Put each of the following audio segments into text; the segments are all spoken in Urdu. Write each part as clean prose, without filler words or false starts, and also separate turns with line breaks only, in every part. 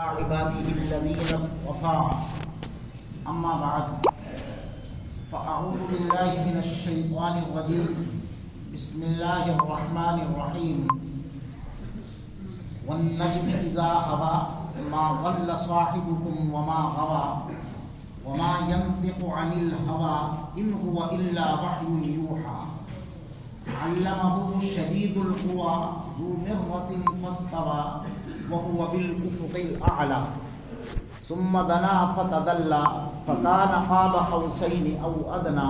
عباده الذين اصطفى أما بعد فأعوذ بالله من الشيطان الرجيم بسم الله الرحمن الرحيم والنجم إذا هوى ما ضل صاحبكم وما غوى وما ينطق عن الهوى إن هو إلا وحي يوحى علمه شديد القوى ذو مرة فاستوى وهو بالأفق الأعلى ثم دنا فتدلى فكان قاب قوسين أو أدنى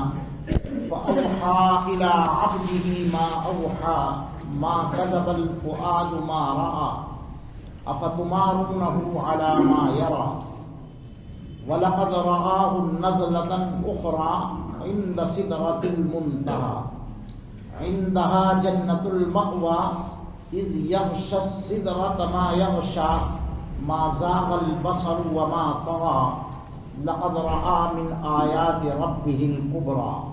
فأوحى إلى عبده ما أوحى ما كذب الفؤاد ما رأى أفتمارونه على ما يرى ولقد رآه نزلة أخرى عند سدرة المنتهى عندها جنة المأوى إذ يغشى السدرة ما يغشى ما زاغ البصر وما طغى لقد رأى من آيات ربه الكبرى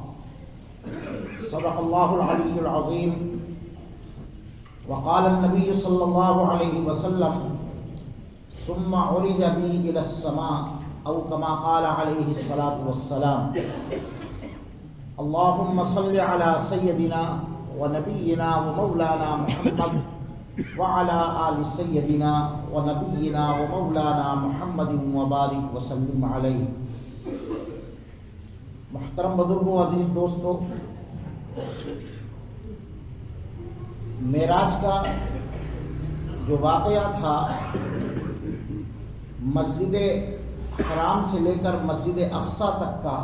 صدق الله العلي العظيم وقال النبي صلى الله عليه وسلم ثم عرج بي إلى السماء أو كما قال عليه الصلاة والسلام اللهم صل على سيدنا ونبينا ومولانا محمد وعلى آل سيدنا ونبينا ومولانا محمد وبارك وسلم علیہ. محترم بزرگوں، عزیز دوستو، معراج کا جو واقعہ تھا مسجد حرام سے لے کر مسجد اقصی تک کا،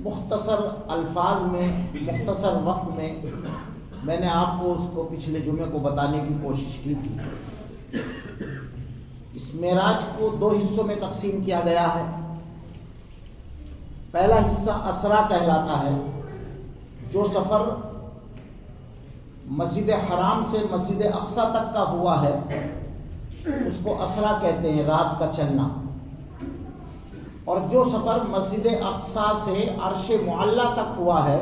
مختصر الفاظ میں مختصر وقت میں میں نے آپ کو اس کو پچھلے جمعے کو بتانے کی کوشش کی تھی. اس معراج کو دو حصوں میں تقسیم کیا گیا ہے. پہلا حصہ اسرا کہلاتا ہے. جو سفر مسجد حرام سے مسجد اقصی تک کا ہوا ہے اس کو اسرا کہتے ہیں، رات کا چلنا. اور جو سفر مسجد اقصی سے عرش معلی تک ہوا ہے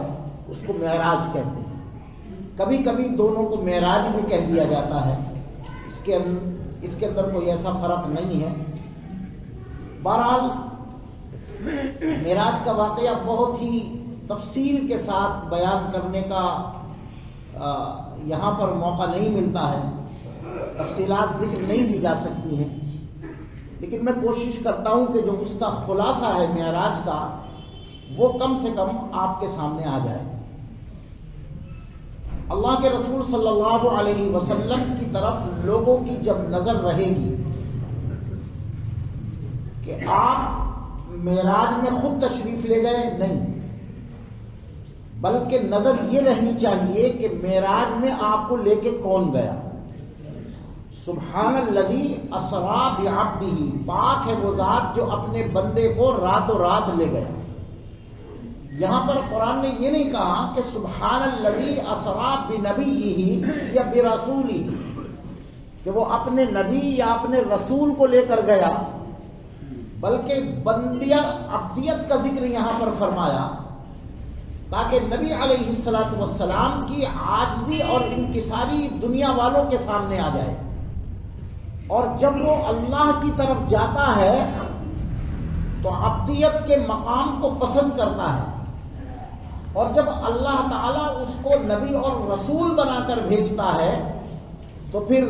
اس کو معراج کہتے ہیں. کبھی کبھی دونوں کو معراج بھی کہہ دیا جاتا ہے. اس کے اندر کوئی ایسا فرق نہیں ہے. بہرحال معراج کا واقعہ بہت ہی تفصیل کے ساتھ بیان کرنے کا یہاں پر موقع نہیں ملتا ہے، تفصیلات ذکر نہیں دی جا سکتی ہیں، لیکن میں کوشش کرتا ہوں کہ جو اس کا خلاصہ ہے معراج کا وہ کم سے کم آپ کے سامنے آ جائے. اللہ کے رسول صلی اللہ علیہ وسلم کی طرف لوگوں کی جب نظر رہے گی کہ آپ معراج میں خود تشریف لے گئے، نہیں، بلکہ نظر یہ رہنی چاہیے کہ معراج میں آپ کو لے کے کون گیا. سبحان الذی اسری بعبدہ، پاک ہے وہ ذات جو اپنے بندے کو راتوں رات لے گیا. یہاں پر قرآن نے یہ نہیں کہا کہ سبحان الذی اسری بنبیہ یا برسولہ، کہ وہ اپنے نبی یا اپنے رسول کو لے کر گیا، بلکہ عبدیت کا ذکر یہاں پر فرمایا تاکہ نبی علیہ السلام کی عاجزی اور انکساری دنیا والوں کے سامنے آ جائے. اور جب وہ اللہ کی طرف جاتا ہے تو عبدیت کے مقام کو پسند کرتا ہے، اور جب اللہ تعالیٰ اس کو نبی اور رسول بنا کر بھیجتا ہے تو پھر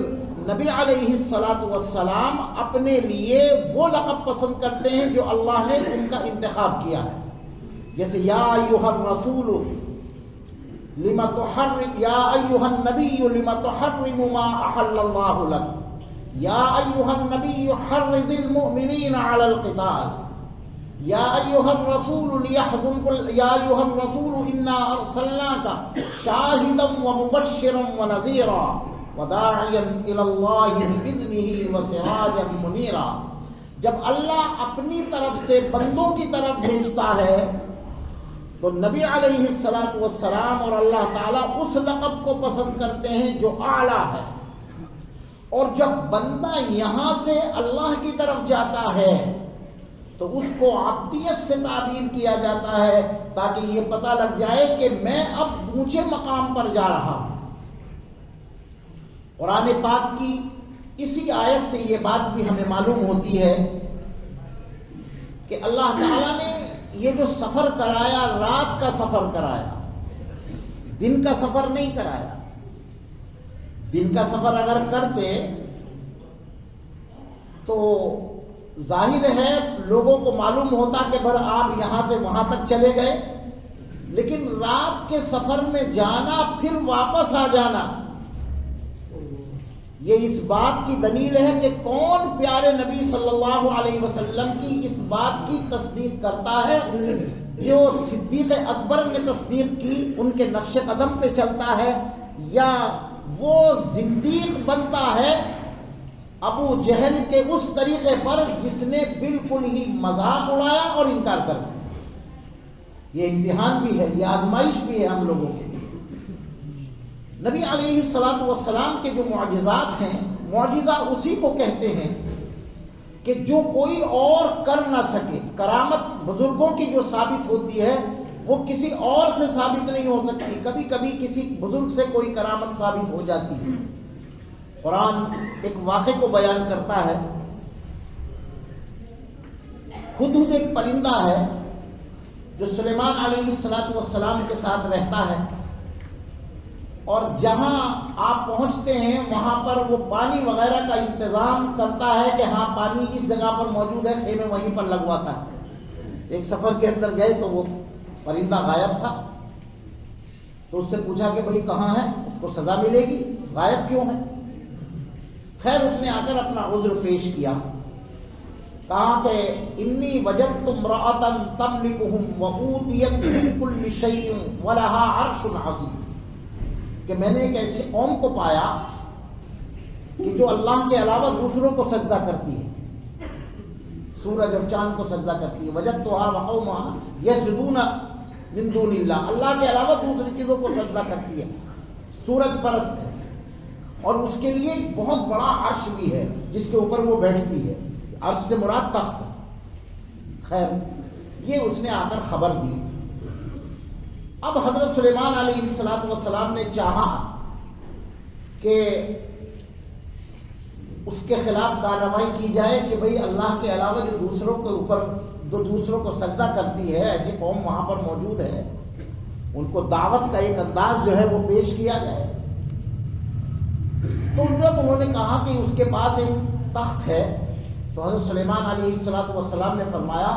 نبی علیہ السلام اپنے لیے وہ لقب پسند کرتے ہیں جو اللہ نے ان کا انتخاب کیا ہے. جیسے یا ایھا الرسول لما تحرم، یا ایھا النبی لما تحرم ما احل اللہ لک، یا ایھا النبی حرض المؤمنین علی القتال، یا ایھا الرسول یا ایھا الرسول انا ارسلناک شاہدا ومبشرا ونذیرا وداعیا الی اللہ باذنہ وسراجا منیرا. جب اللہ اپنی طرف سے بندوں کی طرف بھیجتا ہے تو نبی علیہ السلام اور اللہ تعالیٰ اس لقب کو پسند کرتے ہیں جو اعلیٰ ہے. اور جب بندہ یہاں سے اللہ کی طرف جاتا ہے تو اس کو عبدیت سے تعبیر کیا جاتا ہے تاکہ یہ پتہ لگ جائے کہ میں اب اونچے مقام پر جا رہا ہوں. قرآن پاک کی اسی آیت سے یہ بات بھی ہمیں معلوم ہوتی ہے کہ اللہ تعالیٰ نے یہ جو سفر کرایا رات کا سفر کرایا، دن کا سفر نہیں کرایا۔ دن کا سفر اگر کرتے تو ظاہر ہے لوگوں کو معلوم ہوتا کہ آپ یہاں سے وہاں تک چلے گئے، لیکن رات کے سفر میں جانا پھر واپس آ جانا، یہ اس بات کی دلیل ہے کہ کون پیارے نبی صلی اللہ علیہ وسلم کی اس بات کی تصدیق کرتا ہے جو صدیق اکبر نے تصدیق کی، ان کے نقش قدم پہ چلتا ہے، یا وہ زندیق بنتا ہے ابو جہل کے اس طریقے پر جس نے بالکل ہی مذاق اڑایا اور انکار کر دیا۔ یہ امتحان بھی ہے، یہ آزمائش بھی ہے ہم لوگوں کے لیے۔ نبی علیہ الصلوۃ والسلام کے جو معجزات ہیں، معجزہ اسی کو کہتے ہیں کہ جو کوئی اور کر نہ سکے۔ کرامت بزرگوں کی جو ثابت ہوتی ہے وہ کسی اور سے ثابت نہیں ہو سکتی، کبھی کبھی کسی بزرگ سے کوئی کرامت ثابت ہو جاتی ہے۔ قرآن ایک واقعے کو بیان کرتا ہے، ہدہد ایک پرندہ ہے جو سلیمان علیہ السلام کے ساتھ رہتا ہے، اور جہاں آپ پہنچتے ہیں وہاں پر وہ پانی وغیرہ کا انتظام کرتا ہے کہ ہاں پانی اس جگہ پر موجود ہے، خیمے وہیں پر لگواتا ہے۔ ایک سفر کے اندر گئے تو وہ پرندہ غائب تھا، تو اس سے پوچھا کہ بھئی کہاں ہے، اس کو سزا ملے گی، غائب کیوں ہے؟ خیر اس نے آ کر اپنا عذر پیش کیا، کہا کہ انی وجدت امرأۃ تملکہم وأوتیت من کل شیء ولہا عرش عظیم، کہ میں نے ایک ایسی قوم کو پایا کہ جو اللہ کے علاوہ دوسروں کو سجدہ کرتی ہے، سورج اور چاند کو سجدہ کرتی ہے۔ وجدتھا وقومھا یسجدون من دون اللہ، اللہ کے علاوہ دوسری چیزوں کو سجدہ کرتی ہے، سورج پرست ہے، اور اس کے لیے ایک بہت بڑا عرش بھی ہے جس کے اوپر وہ بیٹھتی ہے، عرش سے مراد تخت ہے۔ خیر یہ اس نے آ کر خبر دی۔ اب حضرت سلیمان علیہ السلام نے چاہا کہ اس کے خلاف کارروائی کی جائے کہ بھئی اللہ کے علاوہ جو دوسروں کے اوپر جو دوسروں کو سجدہ کرتی ہے ایسی قوم وہاں پر موجود ہے، ان کو دعوت کا ایک انداز جو ہے وہ پیش کیا جائے۔ تو جب انہوں نے کہا کہ اس کے پاس ایک تخت ہے، تو حضرت سلیمان علیہ السلام نے فرمایا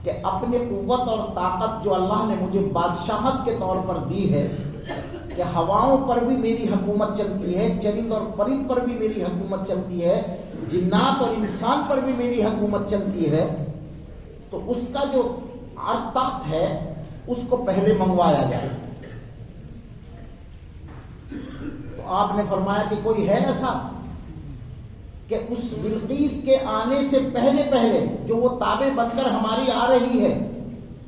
کہ اپنی قوت اور طاقت جو اللہ نے مجھے بادشاہت کے طور پر دی ہے، کہ ہواؤں پر بھی میری حکومت چلتی ہے، چرند اور پرند پر بھی میری حکومت چلتی ہے، جنات اور انسان پر بھی میری حکومت چلتی ہے، تو اس کا جو تخت ہے اس کو پہلے منگوایا جائے۔ تو آپ نے فرمایا کہ کوئی ہے ایسا کہ اس بلقیس کے آنے سے پہلے پہلے جو وہ تابع بن کر ہماری آ رہی ہے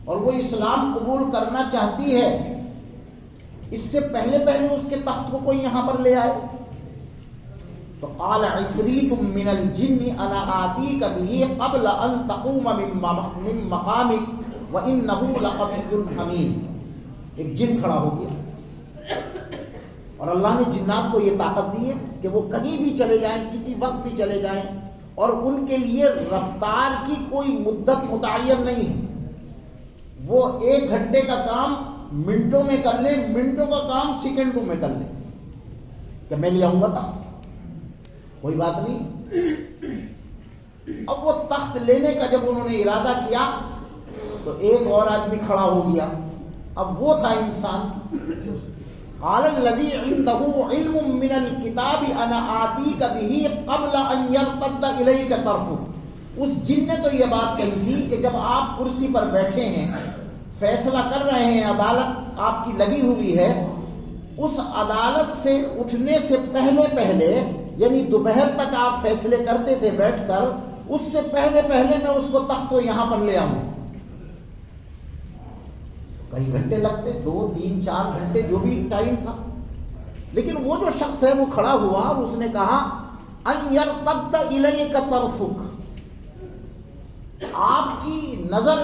اور وہ اسلام قبول کرنا چاہتی ہے، اس سے پہلے پہلے اس کے تخت کو کوئی یہاں پر لے آئے؟ تو قال عفریت من الجن انا آتیک بہ قبل ان تقوم من مقامک وانہ لقوی حمید۔ ایک جن کھڑا ہو گیا اور اللہ نے جنات کو یہ طاقت دی ہے کہ وہ کہیں بھی چلے جائیں، کسی وقت بھی چلے جائیں، اور ان کے لیے رفتار کی کوئی مدت متعین نہیں ہے۔ وہ 1 گھنٹے کا کام منٹوں میں کر لیں، منٹوں کا کام سیکنڈوں میں کر لیں، کہ میں لے آؤں گا تخت، کوئی بات نہیں۔ اب وہ تخت لینے کا جب انہوں نے ارادہ کیا تو ایک اور آدمی کھڑا ہو گیا، اب وہ تھا انسان۔ قال الذي عنده علم من الكتاب انا آتيك به قبل ان يرتد اليك طرفك۔ اس جن نے تو یہ بات کہی تھی کہ جب آپ کرسی پر بیٹھے ہیں، فیصلہ کر رہے ہیں، عدالت آپ کی لگی ہوئی ہے، اس عدالت سے اٹھنے سے پہلے پہلے، یعنی دوپہر تک آپ فیصلے کرتے تھے بیٹھ کر، اس سے پہلے پہلے میں اس کو تخت کو یہاں پر لے آؤں۔ کئی گھنٹے لگتے، 2 3 4 گھنٹے جو بھی ٹائم تھا، لیکن وہ جو شخص ہے وہ کھڑا ہوا اور اس نے کہا ان یرتد الیک طرفک، آپ کی نظر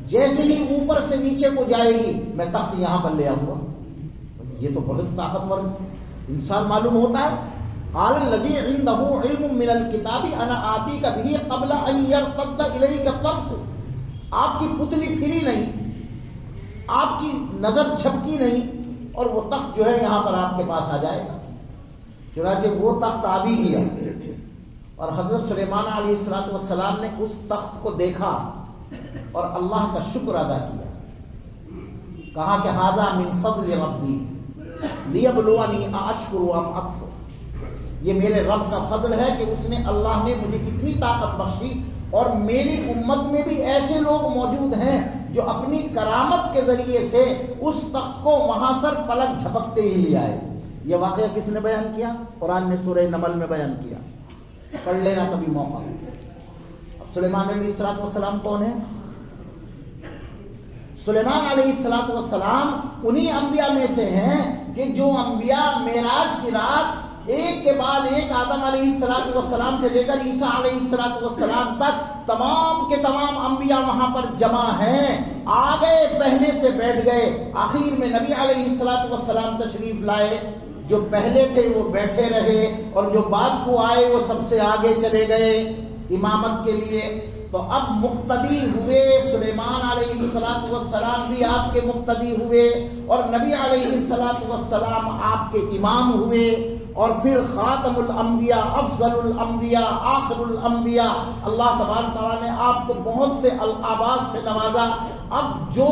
جیسے ہی اوپر سے نیچے کو جائے گی میں تخت یہاں پر لے آؤں گا۔ یہ تو بہت طاقتور انسان معلوم ہوتا ہے۔ قال الذی عندہ علم من الکتاب انا آتیک بہ قبل ان یرتد الیک طرف. آپ کی پتلی پھری نہیں, آپ کی نظر جھپکی نہیں, اور وہ تخت جو ہے یہاں پر آپ کے پاس آ جائے گا. چنانچہ وہ تخت آ بھی گیا, اور حضرت سلیمان علیہ السلام نے اس تخت کو دیکھا اور اللہ کا شکر ادا کیا. کہا کہ ھذا من فضل ربی لیبلونی ااشکر ام اکفر. یہ میرے رب کا فضل ہے کہ اس نے, اللہ نے مجھے اتنی طاقت بخشی, اور میری امت میں بھی ایسے لوگ موجود ہیں جو اپنی کرامت کے ذریعے سے اس تخت کو وہاں سر پلک جھپکتے ہی لے آئے. یہ واقعہ کس نے بیان کیا؟ قرآن نے سورہ نمل میں بیان کیا. پڑھ لینا کبھی موقع. اب سلیمان علیہ السلام کون ہے؟ سلیمان علیہ السلام انہی انبیاء میں سے ہیں کہ جو انبیاء معراج کی رات ایک کے بعد ایک آدم علیہ السلام سے لے کر عیسیٰ علیہ السلام تک تمام کے تمام انبیاء وہاں پر جمع ہیں. آگے پہلے سے بیٹھ گئے, آخر میں نبی علیہ السلام تشریف لائے. جو پہلے تھے وہ بیٹھے رہے, اور جو بعد کو آئے وہ سب سے آگے چلے گئے امامت کے لیے. تو اب مقتدی ہوئے, سلیمان علیہ السلام بھی آپ کے مقتدی ہوئے, اور نبی علیہ السلام آپ کے امام ہوئے, اور پھر خاتم الانبیاء, افضل الانبیاء, آخر الانبیاء. اللہ تبارک تعالیٰ نے آپ کو بہت سے القابات سے نوازا. اب جو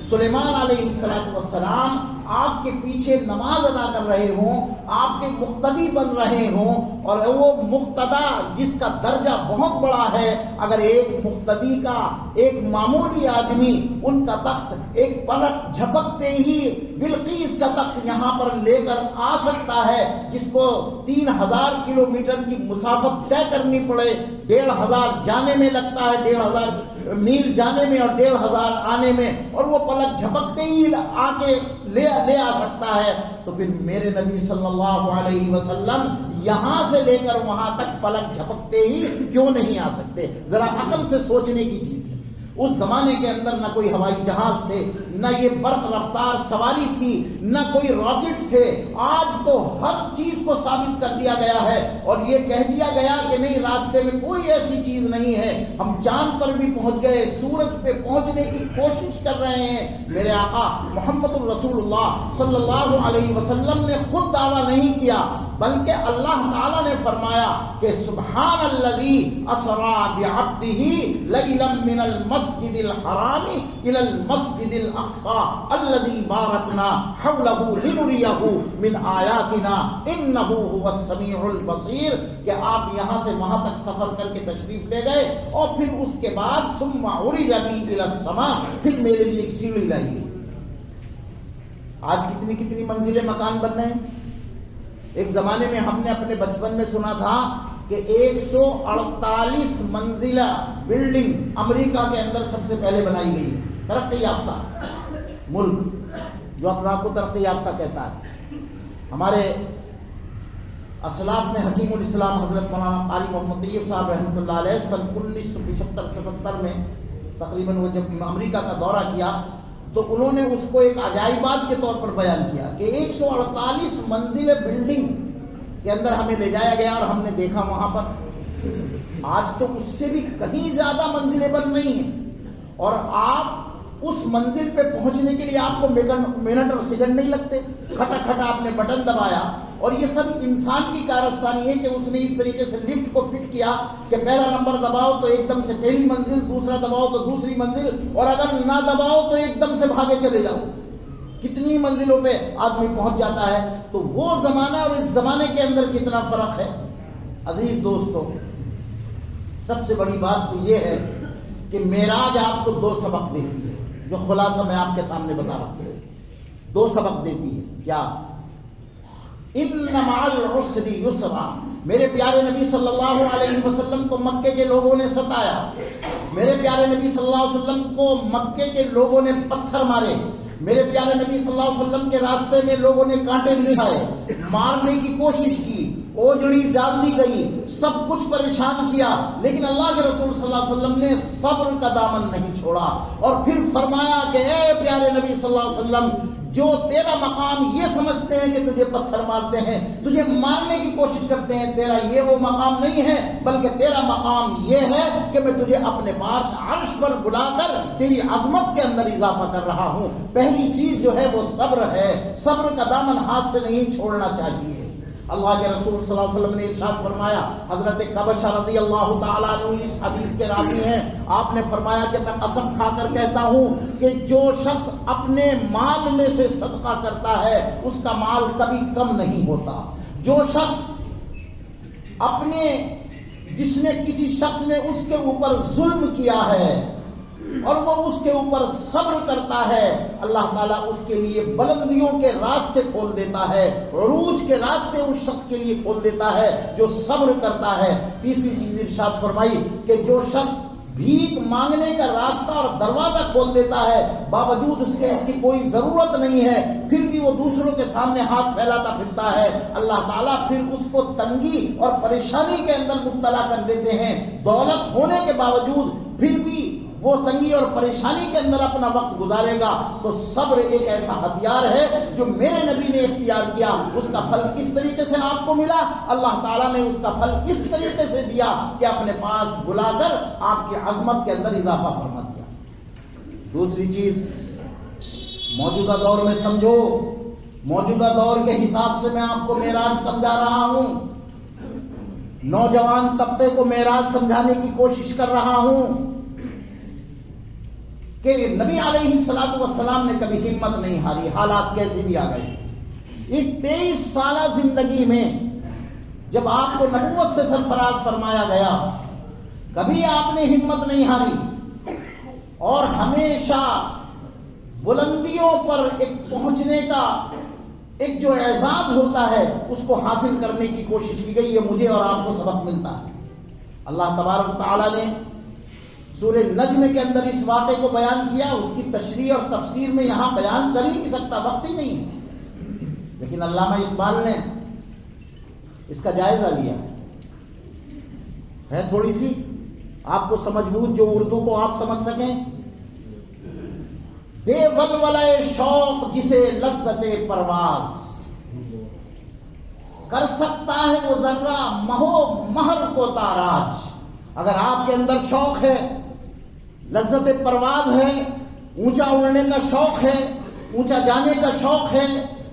سلیمان علیہ السلام آپ کے پیچھے نماز ادا کر رہے ہوں, آپ کے مقتدی بن رہے ہوں, اور وہ مقتدا جس کا درجہ بہت بڑا ہے, اگر ایک مقتدی کا, ایک معمولی آدمی, ان کا تخت ایک پلک جھپکتے ہی بلقیس کا تخت یہاں پر لے کر آ سکتا ہے, جس کو 3000 کلومیٹر کی مسافت طے کرنی پڑے, 1500 جانے میں لگتا ہے, 1500 میل جانے میں اور 1500 آنے میں, اور وہ پلک جھپکتے ہی آ کے لے آ سکتا ہے, تو پھر میرے نبی صلی اللہ علیہ وسلم یہاں سے لے کر وہاں تک پلک جھپکتے ہی کیوں نہیں آ سکتے؟ ذرا عقل سے سوچنے کی چیز ہے. اس زمانے کے اندر نہ کوئی ہوائی جہاز تھے, نہ یہ برق رفتار سواری تھی, نہ کوئی راکٹ تھے. آج تو ہر چیز کو ثابت کر دیا گیا ہے, اور یہ کہہ دیا گیا کہ نہیں, راستے میں کوئی ایسی چیز نہیں ہے. ہم چاند پر بھی پہنچ گئے, سورج پہ پہنچنے کی کوشش کر رہے ہیں. میرے آقا محمد الرسول اللہ صلی اللہ علیہ وسلم نے خود دعویٰ نہیں کیا, بلکہ اللہ تعالیٰ نے فرمایا کہ سبحان الذی اسری بعبدہ لیلا من المسجد الحرام الی المسجد الاقصی الذی بارکنا حولہ لنریہ من آیاتنا انہ هو السمیع البصیر. کہ آپ یہاں سے وہاں تک سفر کر کے تشریف لے گئے, اور پھر اس کے بعد ثم عرج بی الی السماء, پھر میرے لیے ایک سیڑھی لائی گئی. آج کتنی کتنی منزلیں مکان بن رہے ہیں. ایک زمانے میں ہم نے اپنے بچپن میں سنا تھا کہ 148 منزلہ بلڈنگ امریکہ کے اندر سب سے پہلے بنائی گئی. ترقی یافتہ ملک جو اپنا آپ کو ترقی یافتہ کہتا ہے. ہمارے اسلاف میں حکیم الاسلام حضرت مولانا قاری محمد طیب صاحب رحمۃ اللہ علیہ سن 1975-77 میں تقریباً وہ جب امریکہ کا دورہ کیا, تو انہوں نے اس کو ایک عجائبات کے طور پر بیان کیا کہ 148 منزل بلڈنگ کے اندر ہمیں لے جایا گیا, اور ہم نے دیکھا وہاں پر آج تو اس سے بھی کہیں زیادہ منزلیں بن رہی ہیں, اور آپ اس منزل پہ پہنچنے کے لیے آپ کو منٹ اور سیکنڈ نہیں لگتے. کھٹا کھٹا آپ نے بٹن دبایا, اور یہ سب انسان کی کارستانی ہے کہ اس نے اس طریقے سے لفٹ کو فٹ کیا کہ پہلا نمبر دباؤ تو ایک دم سے پہلی منزل, دوسرا دباؤ تو دوسری منزل, اور اگر نہ دباؤ تو ایک دم سے بھاگے چلے جاؤ. کتنی منزلوں پہ آدمی پہنچ جاتا ہے. تو وہ زمانہ اور اس زمانے کے اندر کتنا فرق ہے. عزیز دوستو, سب سے بڑی بات تو یہ ہے کہ معراج آپ کو 2 سبق دیتی ہے, جو خلاصہ میں آپ کے سامنے بتا رہا ہوں. 2 سبق دیتی ہے. کیا؟ ان مع العسر یسرا. میرے پیارے نبی صلی اللہ علیہ وسلم کو مکے کے لوگوں نے ستایا, میرے پیارے نبی صلی اللہ علیہ وسلم کو مکے کے لوگوں نے پتھر مارے, میرے پیارے نبی صلی اللہ علیہ وسلم کے راستے میں لوگوں نے کانٹے بچھائے, مارنے کی کوشش کی, اوجڑی ڈال دی گئی, سب کچھ پریشان کیا, لیکن اللہ کے رسول صلی اللہ علیہ وسلم نے صبر کا دامن نہیں چھوڑا. اور پھر فرمایا کہ اے پیارے نبی صلی اللہ علیہ وسلم, جو تیرا مقام یہ سمجھتے ہیں کہ تجھے پتھر مارتے ہیں، تجھے مارنے کی کوشش کرتے ہیں، تیرا یہ وہ مقام نہیں ہے، بلکہ تیرا مقام یہ ہے کہ میں تجھے اپنے پاس عرش پر بلا کر تیری عظمت کے اندر اضافہ کر رہا ہوں۔ پہلی چیز جو ہے وہ صبر ہے، صبر کا دامن ہاتھ سے نہیں چھوڑنا چاہیے۔ اللہ کے رسول صلی اللہ علیہ وسلم نے ارشاد فرمایا، حضرت کبشہ رضی اللہ تعالیٰ عنہ اس حدیث کے راوی ہیں، آپ نے فرمایا کہ میں قسم کھا کر کہتا ہوں کہ جو شخص اپنے مال میں سے صدقہ کرتا ہے اس کا مال کبھی کم نہیں ہوتا۔ جو شخص جس نے کسی شخص نے اس کے اوپر ظلم کیا ہے اور وہ اس کے اوپر صبر کرتا ہے، اللہ تعالیٰ اس کے لیے بلندیوں کے راستے کھول دیتا ہے، عروج کے راستے اس شخص کے لیے کھول دیتا ہے جو صبر کرتا ہے۔ تیسری چیز ارشاد فرمائی کہ جو شخص بھیک مانگنے کا راستہ اور دروازہ کھول دیتا ہے، باوجود اس کی کوئی ضرورت نہیں ہے، پھر بھی وہ دوسروں کے سامنے ہاتھ پھیلاتا پھرتا ہے، اللہ تعالیٰ پھر اس کو تنگی اور پریشانی کے اندر مبتلا کر دیتے ہیں۔ دولت ہونے کے باوجود پھر بھی وہ تنگی اور پریشانی کے اندر اپنا وقت گزارے گا۔ تو صبر ایک ایسا ہتھیار ہے جو میرے نبی نے اختیار کیا۔ اس کا پھل کس طریقے سے آپ کو ملا؟ اللہ تعالیٰ نے اس کا پھل اس طریقے سے دیا کہ اپنے پاس بلا کر آپ کی عظمت کے اندر اضافہ فرما دیا۔ دوسری چیز موجودہ دور میں سمجھو، موجودہ دور کے حساب سے میں آپ کو معراج سمجھا رہا ہوں، نوجوان طبقے کو معراج سمجھانے کی کوشش کر رہا ہوں کہ نبی علیہ الصلوۃ والسلام نے کبھی ہمت نہیں ہاری، حالات کیسے بھی آ گئے۔ ایک 23 سالہ زندگی میں جب آپ کو نبوت سے سرفراز فرمایا گیا، کبھی آپ نے ہمت نہیں ہاری اور ہمیشہ بلندیوں پر ایک پہنچنے کا ایک جو اعزاز ہوتا ہے اس کو حاصل کرنے کی کوشش کی گئی۔ یہ مجھے اور آپ کو سبق ملتا ہے۔ اللہ تبارک و تعالیٰ نے سورہ نجم کے اندر اس واقعے کو بیان کیا، اس کی تشریح اور تفسیر میں یہاں بیان کر ہی نہیں سکتا، وقت ہی نہیں ہے، لیکن علامہ اقبال نے اس کا جائزہ لیا ہے تھوڑی سی آپ کو سمجھ بوجھ جو اردو کو آپ سمجھ سکیں۔ دے ولولے شوق جسے لذت پرواز، کر سکتا ہے وہ ذرہ مہو مہر کو تاراج۔ اگر آپ کے اندر شوق ہے، لذت پرواز ہے، اونچا اڑنے کا شوق ہے، اونچا جانے کا شوق ہے،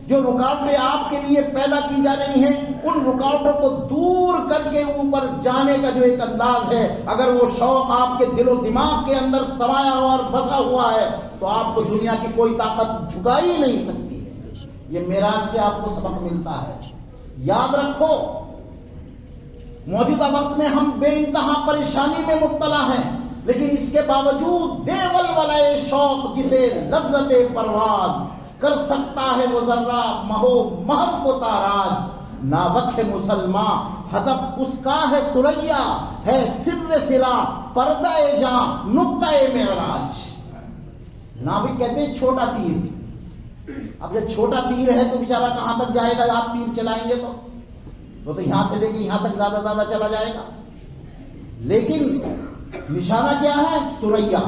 جو رکاوٹیں آپ کے لیے پیدا کی جا رہی ہیں ان رکاوٹوں کو دور کر کے اوپر جانے کا جو ایک انداز ہے، اگر وہ شوق آپ کے دل و دماغ کے اندر سمایا ہوا اور بسا ہوا ہے تو آپ کو دنیا کی کوئی طاقت جھکا ہی نہیں سکتی ہے۔ یہ معراج سے آپ کو سبق ملتا ہے۔ یاد رکھو، موجودہ وقت میں ہم بے انتہا پریشانی میں مبتلا ہیں، لیکن اس کے باوجود دے ولولے شوق جسے لذت پرواز، کر سکتا ہے وہ ذرہ مہو مہر کو تاراج۔ ناوک ہے مسلمان ہدف اس کا ہے سریا، ہے سر سرا پردہ جاں نقطہ معراج۔ ناوک کہتے ہیں چھوٹا تیر۔ اب جب چھوٹا تیر ہے تو بیچارہ کہاں تک جائے گا؟ آپ تیر چلائیں گے تو وہ تو یہاں سے لے کے یہاں تک زیادہ چلا جائے گا، لیکن نشانہ کیا ہے؟ سریا۔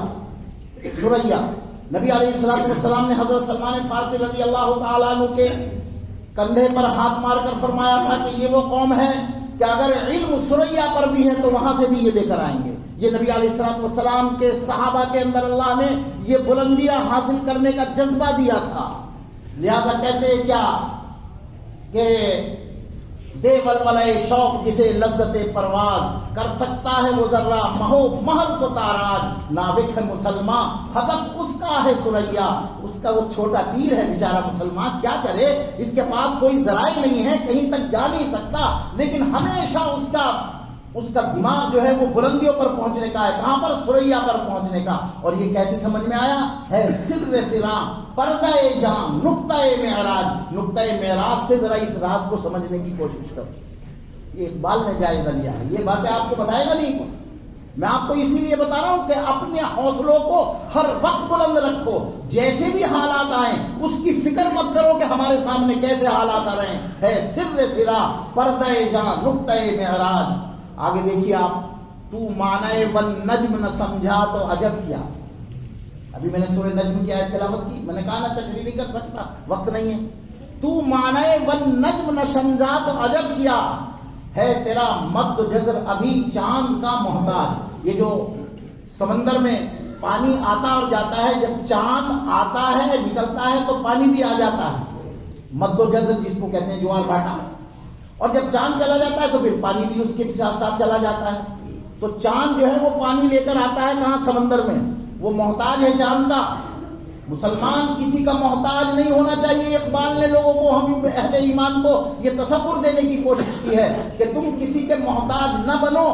سریا نبی علیہ الصلوۃ والسلام نے حضرت سلمان فارسی رضی اللہ تعالیٰ عنہ کے کندھے پر ہاتھ مار کر فرمایا تھا کہ یہ وہ قوم ہے کہ اگر علم سریا پر بھی ہے تو وہاں سے بھی یہ لے کر آئیں گے۔ یہ نبی علیہ الصلوۃ والسلام کے صحابہ کے اندر اللہ نے یہ بلندیاں حاصل کرنے کا جذبہ دیا تھا۔ لہذا کہتے ہیں کیا کہ دے ولولے شوق جسے لذت پرواز، کر سکتا ہے وہ ذرہ مہو مہر کو تاراج۔ ناوک ہے مسلمان ہدف اس کا ہے سریا، اس کا وہ چھوٹا تیر ہے بیچارہ مسلمان، کیا کرے؟ اس کے پاس کوئی ذرائع نہیں ہے، کہیں تک جا نہیں سکتا، لیکن ہمیشہ اس کا دماغ جو ہے وہ بلندیوں پر پہنچنے کا ہے۔ کہاں پر؟ سریا پر پہنچنے کا۔ اور یہ کیسے سمجھ میں آیا؟ ہے سر سرا پردہ جاں نقطہ معراج۔ نقطہ معراج سے ذرا اس راز کو سمجھنے کی کوشش کرو۔ یہ اقبال نے جائزہ لیا ہے، یہ باتیں آپ کو بتائے گا نہیں کون؟ میں آپ کو اسی لیے بتا رہا ہوں کہ اپنے حوصلوں کو ہر وقت بلند رکھو، جیسے بھی حالات آئیں اس کی فکر مت کرو کہ ہمارے سامنے کیسے حالات آ رہے ہیں۔ ہے سر سرا پردہ جاں نقطہ معراج۔ آگے دیکھیے آپ، تو معنی ون نجم نہ سمجھا تو عجب کیا۔ ابھی میں نے سورہ نجم کی آیت تلاوت کی، میں نے کہا نا تشریح نہیں کر سکتا، وقت نہیں ہے. تو معنی والنجم نہ سمجھا تو عجب کیا ہے تیرا مد و جزر ابھی چاند کا محتاج. یہ جو سمندر میں پانی آتا اور جاتا ہے، جب چاند آتا ہے نکلتا ہے تو پانی بھی آ جاتا ہے، مد و جزر جس کو کہتے ہیں، جوار بھاٹا. اور جب چاند چلا جاتا ہے تو پھر پانی بھی اس کے ساتھ ساتھ چلا جاتا ہے. تو چاند جو ہے وہ پانی لے کر آتا ہے کہاں؟ سمندر میں. وہ محتاج ہے چاند کا. مسلمان کسی کا محتاج نہیں ہونا چاہیے. اقبال نے لوگوں کو، ہم اہل ایمان کو یہ تصور دینے کی کوشش کی ہے کہ تم کسی کے محتاج نہ بنو.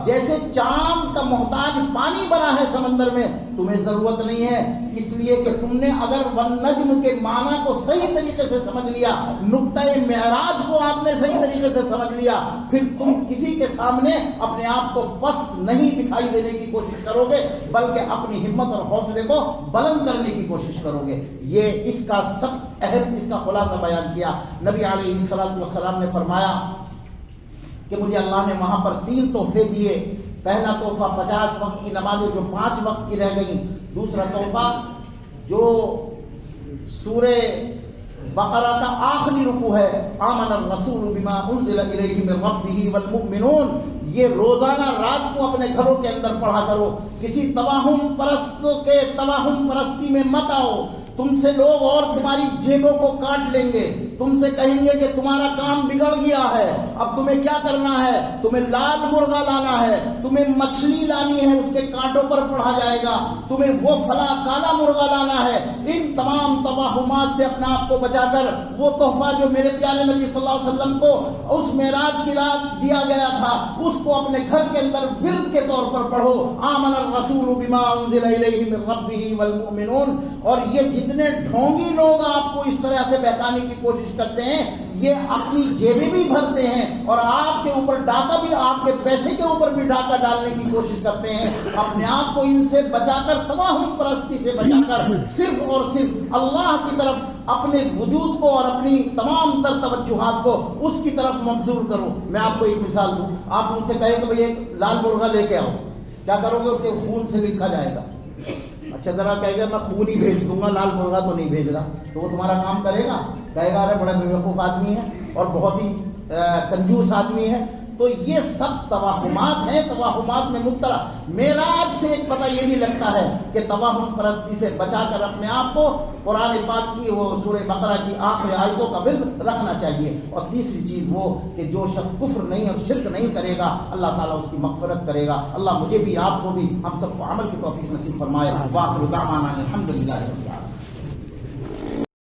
جیسے چاند کا محتاج پانی بنا ہے سمندر میں، تمہیں ضرورت نہیں ہے، اس لیے کہ تم نے اگر والنجم کے معنی کو صحیح طریقے سے سمجھ لیا، نقطۂ معراج کو آپ نے صحیح طریقے سے سمجھ لیا، پھر تم کسی کے سامنے اپنے آپ کو پست نہیں دکھائی دینے کی کوشش کرو گے، بلکہ اپنی ہمت اور حوصلے کو بلند کرنے کی کوشش کرو گے. یہ اس کا سب اہم، اس کا خلاصہ بیان کیا. نبی علیہ الصلوۃ والسلام نے فرمایا کہ مجھے اللہ نے وہاں پر 3 تحفے دیے. پہلا تحفہ 50 وقت کی نمازیں جو 5 وقت کی رہ گئیں. دوسرا تحفہ جو سورہ بقرہ کا آخری رکوع ہے، آمن الرسول بما انزل الیہ من ربہ والمؤمنون. یہ روزانہ رات کو اپنے گھروں کے اندر پڑھا کرو. کسی توہم پرست کے توہم پرستی میں مت آؤ. تم سے لوگ اور تمہاری جیبوں کو کاٹ لیں گے، تم سے کہیں گے کہ تمہارا کام بگڑ گیا ہے، اب تمہیں کیا کرنا ہے؟ تمہیں لال مرغا لانا ہے، تمہیں مچھلی لانی ہے، اس کے کانٹوں پر پڑھا جائے گا، تمہیں وہ فلاں کالا مرغا لانا ہے. ان تمام توہمات سے اپنا آپ کو بچا کر وہ تحفہ جو میرے پیارے نبی صلی اللہ علیہ وسلم کو اس معراج کی رات دیا گیا تھا، اس کو اپنے گھر کے اندر ورد کے طور پر پڑھو. آمن الرسول بما انزل الیہ من ربہ والمؤمنون. اور یہ جتنے ڈھونگی لوگ آپ کو اس طرح سے بہکانے کی کوشش کرتے ہیں، یہ اپنی جیبیں بھی بھرتے ہیں اور آپ کے اوپر ڈاکہ بھی، آپ کے پیسے کے اوپر بھی ڈاکہ ڈالنے کی کوشش کرتے ہیں. اپنے آپ کو ان سے بچا کر، توہم پرستی سے بچا کر، صرف اور صرف اللہ کی طرف اپنے وجود کو اور اپنی تمام تر توجہات کو اس کی طرف مبذول کرو. میں آپ کو ایک مثال دوں. آپ ان سے کہیں کہ بھئی ایک لال مرغا لے کے آؤ، کیا کرو گے؟ اس کے خون سے لکھا جائے گا. اچھا ذرا کہے گا میں خون ہی بھیج دوں گا، لال مرغا تو نہیں بھیج رہا، تو وہ تمہارا کام کرے گا؟ کہے گا ارے بڑا بیوقوف آدمی ہے اور بہت ہی کنجوس آدمی ہے. تو یہ سب توہمات ہیں، توہمات میں مبتلا. معراج سے ایک پتہ یہ بھی لگتا ہے کہ توہم پرستی سے بچا کر اپنے آپ کو قرآن پاک کی وہ سورہ بقرہ کی آخری آیتوں کا ورد رکھنا چاہیے. اور تیسری چیز وہ کہ جو شخص کفر نہیں اور شرک نہیں کرے گا، اللہ تعالیٰ اس کی مغفرت کرے گا. اللہ مجھے بھی، آپ کو بھی، ہم سب کو عمل کی توفیق نصیب فرمائے. وآخر دعوانا الحمدللہ رب العالمین.